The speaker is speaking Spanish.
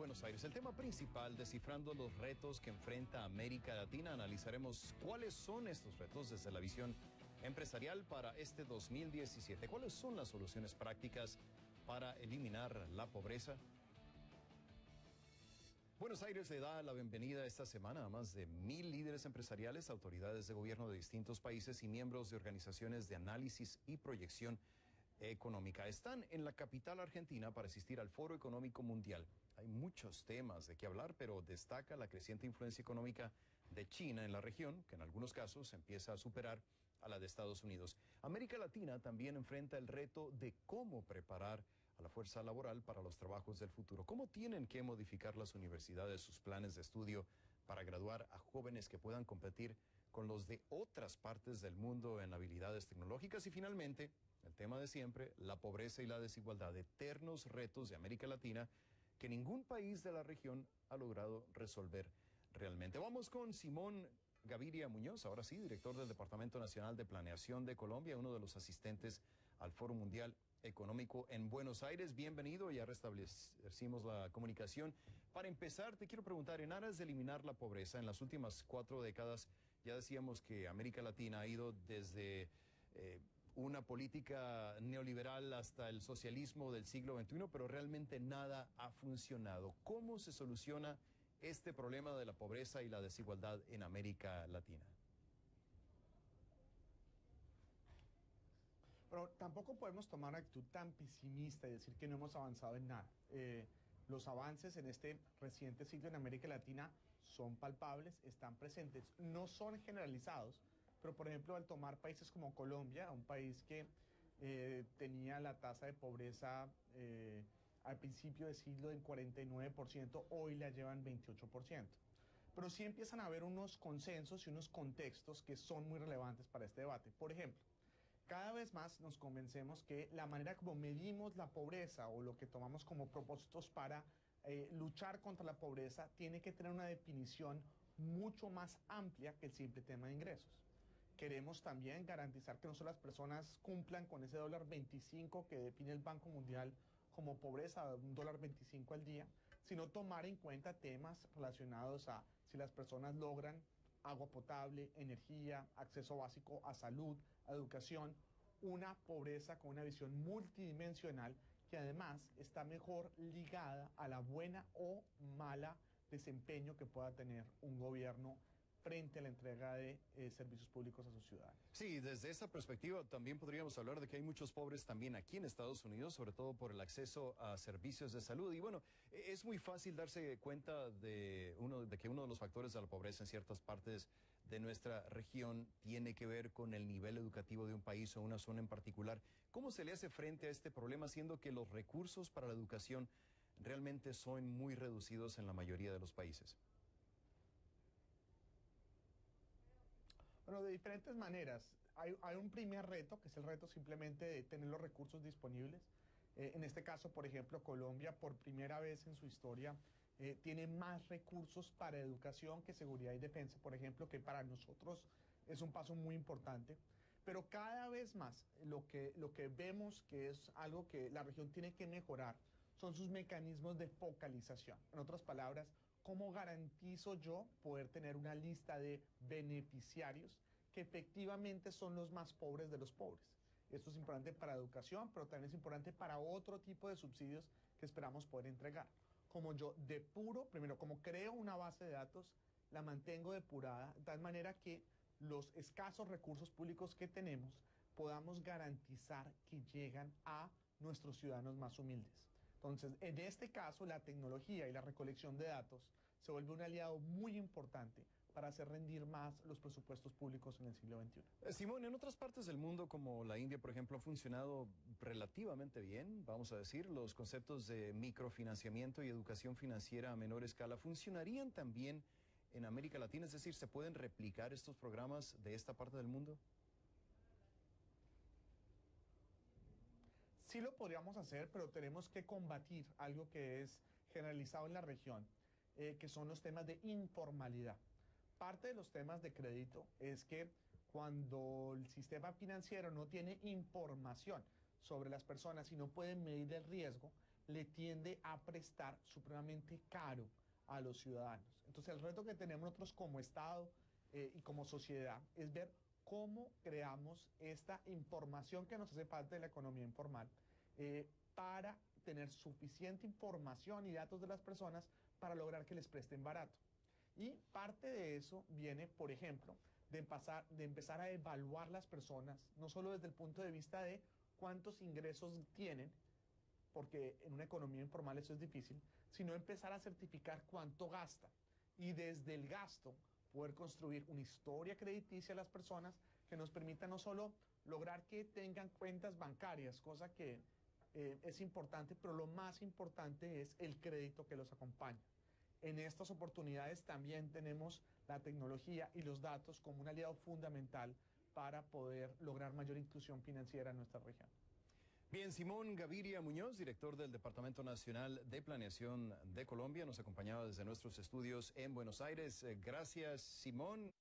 Buenos Aires. El tema principal, descifrando los retos que enfrenta América Latina. Analizaremos cuáles son estos retos desde la visión empresarial para este 2017. ¿Cuáles son las soluciones prácticas para eliminar la pobreza? Buenos Aires le da la bienvenida esta semana a más de 1000 líderes empresariales, autoridades de gobierno de distintos países y miembros de organizaciones de análisis y proyección económica. Están en la capital argentina para asistir al Foro Económico Mundial. Hay muchos temas de qué hablar, pero destaca la creciente influencia económica de China en la región, que en algunos casos empieza a superar a la de Estados Unidos. América Latina también enfrenta el reto de cómo preparar a la fuerza laboral para los trabajos del futuro. ¿Cómo tienen que modificar las universidades sus planes de estudio para graduar a jóvenes que puedan competir con los de otras partes del mundo en habilidades tecnológicas? Y finalmente, el tema de siempre, la pobreza y la desigualdad, eternos retos de América Latina que ningún país de la región ha logrado resolver realmente. Vamos con Simón Gaviria Muñoz, ahora sí, director del Departamento Nacional de Planeación de Colombia, uno de los asistentes al Foro Mundial Económico en Buenos Aires. Bienvenido, ya restablecimos la comunicación. Para empezar, te quiero preguntar, en aras de eliminar la pobreza, en las últimas 4 décadas, ya decíamos que América Latina ha ido desde una política neoliberal hasta el socialismo del siglo XXI, pero realmente nada ha funcionado. ¿Cómo se soluciona este problema de la pobreza y la desigualdad en América Latina? Pero tampoco podemos tomar una actitud tan pesimista y decir que no hemos avanzado en nada. Los avances en este reciente siglo en América Latina son palpables, están presentes, no son generalizados, pero por ejemplo al tomar países como Colombia, un país que tenía la tasa de pobreza al principio del siglo en 49%, hoy la llevan 28%. Pero sí empiezan a haber unos consensos y unos contextos que son muy relevantes para este debate. Por ejemplo, cada vez más nos convencemos que la manera como medimos la pobreza o lo que tomamos como propósitos para luchar contra la pobreza tiene que tener una definición mucho más amplia que el simple tema de ingresos. Queremos también garantizar que no solo las personas cumplan con ese $1.25 que define el Banco Mundial como pobreza, $1.25 al día, sino tomar en cuenta temas relacionados a si las personas logran agua potable, energía, acceso básico a salud, a educación, una pobreza con una visión multidimensional que además está mejor ligada a la buena o mala desempeño que pueda tener un gobierno frente a la entrega de servicios públicos a sus ciudadanos. Sí, desde esa perspectiva también podríamos hablar de que hay muchos pobres también aquí en Estados Unidos, sobre todo por el acceso a servicios de salud. Y bueno, es muy fácil darse cuenta de que uno de los factores de la pobreza en ciertas partes de nuestra región tiene que ver con el nivel educativo de un país o una zona en particular. ¿Cómo se le hace frente a este problema, siendo que los recursos para la educación realmente son muy reducidos en la mayoría de los países? Bueno, de diferentes maneras. Hay un primer reto, que es el reto simplemente de tener los recursos disponibles. En este caso, por ejemplo, Colombia, por primera vez en su historia, tiene más recursos para educación que seguridad y defensa, por ejemplo, que para nosotros es un paso muy importante. Pero cada vez más lo que vemos que es algo que la región tiene que mejorar son sus mecanismos de focalización. En otras palabras, ¿cómo garantizo yo poder tener una lista de beneficiarios que efectivamente son los más pobres de los pobres? Esto es importante para educación, pero también es importante para otro tipo de subsidios que esperamos poder entregar. Como yo depuro, primero, como creo una base de datos, la mantengo depurada, de tal manera que los escasos recursos públicos que tenemos podamos garantizar que llegan a nuestros ciudadanos más humildes. Entonces, en este caso, la tecnología y la recolección de datos se vuelve un aliado muy importante para hacer rendir más los presupuestos públicos en el siglo XXI. Simón, en otras partes del mundo, como la India, por ejemplo, ha funcionado relativamente bien, vamos a decir, los conceptos de microfinanciamiento y educación financiera a menor escala funcionarían también en América Latina, es decir, ¿se pueden replicar estos programas de esta parte del mundo? Sí lo podríamos hacer, pero tenemos que combatir algo que es generalizado en la región, que son los temas de informalidad. Parte de los temas de crédito es que cuando el sistema financiero no tiene información sobre las personas y no puede medir el riesgo, le tiende a prestar supremamente caro a los ciudadanos. Entonces el reto que tenemos nosotros como Estado y como sociedad es ver cómo creamos esta información que nos hace parte de la economía informal para tener suficiente información y datos de las personas para lograr que les presten barato. Y parte de eso viene, por ejemplo, de empezar a evaluar las personas, no solo desde el punto de vista de cuántos ingresos tienen, porque en una economía informal eso es difícil, sino empezar a certificar cuánto gastan. Y desde el gasto poder construir una historia crediticia a las personas que nos permita no solo lograr que tengan cuentas bancarias, cosa que es importante, pero lo más importante es el crédito que los acompaña. En estas oportunidades también tenemos la tecnología y los datos como un aliado fundamental para poder lograr mayor inclusión financiera en nuestra región. Bien, Simón Gaviria Muñoz, director del Departamento Nacional de Planeación de Colombia, nos acompañaba desde nuestros estudios en Buenos Aires. Gracias, Simón.